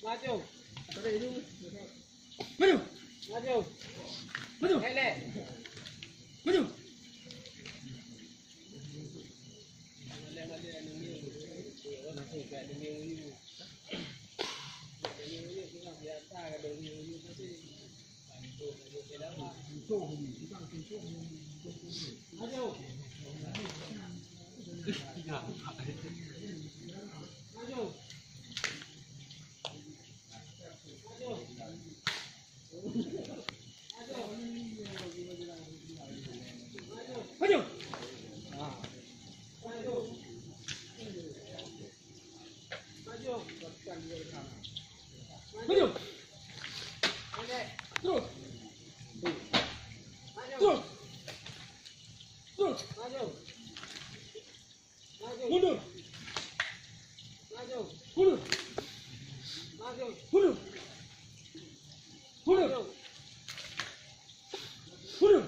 Maju. Maju. Maju. Maju. Elek. Maju. Maju. Maju. Terus. Terus. Terus. Mundur. Mundur. Mundur. Mundur. Mundur.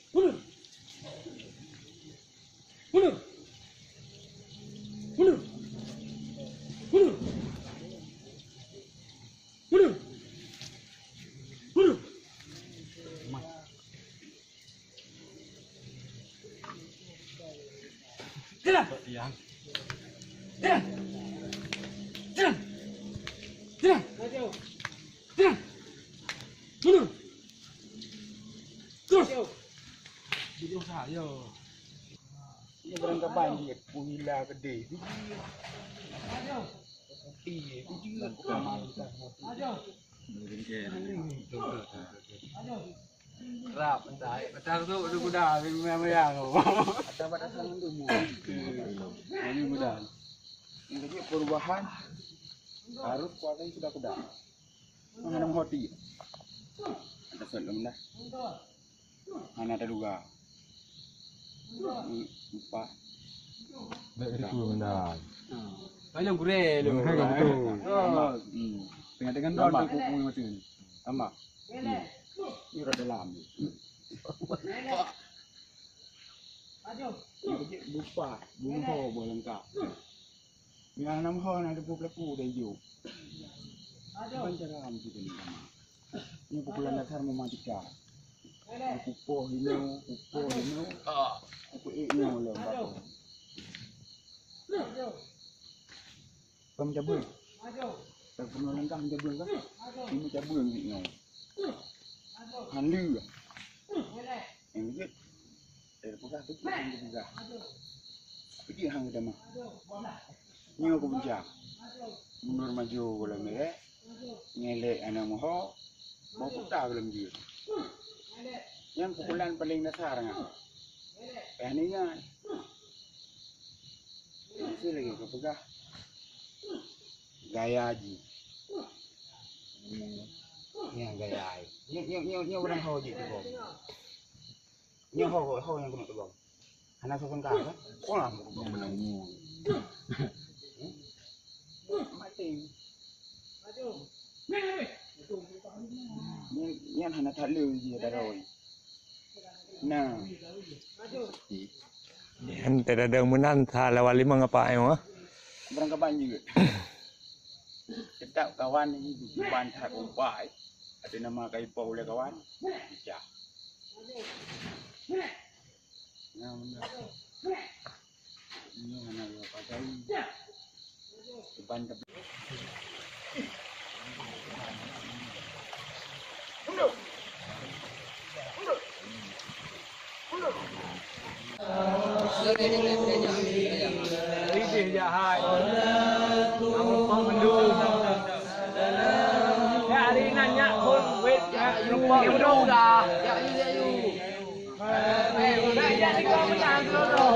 Mundur. Mundur. Mundur. Mundur. Mundur. Mundur. Mundur. Jalan. Jalan. Jalan. Jalan. Jalan. Jalan. Mundur. Terus. Video saya. Ini berangkat banjir, puhila gede. Iya, itu juga sama kita. Rap, betul tu kuda, memang. Ada batasan tu mu. Ini kuda. Jadi perubahan harus kuasai kuda-kuda. Mengenam hoti. Ada film dah. Mana ada juga. Lupa. Dari itu benar. Banyak gurih lu. Betul. Dengan daun kuku macam ni. Sama. Ini rada dalam. Lupa. Bumbu boleh lengkap. Yang enam hon ada pelaku dan hidup. Cara kami kita ni. Ini pukulan dasar mematika. Kupo hino, kupo ini oleh bapa. Pemcabut. Tak pernah lengkap cabut kan? Ini cabut ni. Handu. Ini. Pegah tu pegah. Pergi hang kita mah. Ni aku bencak. Mundur maju bola merah. Ngelek anak moho. Mau putar belum dia. Yang pukulan paling dasar kan. Ini kan. Masih lagi kau pegah. Gaya haji. Ni gaya ai. Ni orang haji tu bom. Ni ho yang kena tu bom. Anak sokong kah? Oh lah, menang mu. Mati. Ni anak tak leu je dah roi. Nah. Yan tidak menan lawal lima ngapa ayo Berangkat banjir. Kita kawan ini bukan tak umpai. Ada nama kaipau oleh kawan. Bisa. Nah, benar. Ini mana yang pakai? Depan ke. Mundur. Mundur. Mundur. Ini jahat. Apa mendung? Ya hari nanya pun wait ya lupa mendung dah. Ya you. Dah jadi kau menang dulu.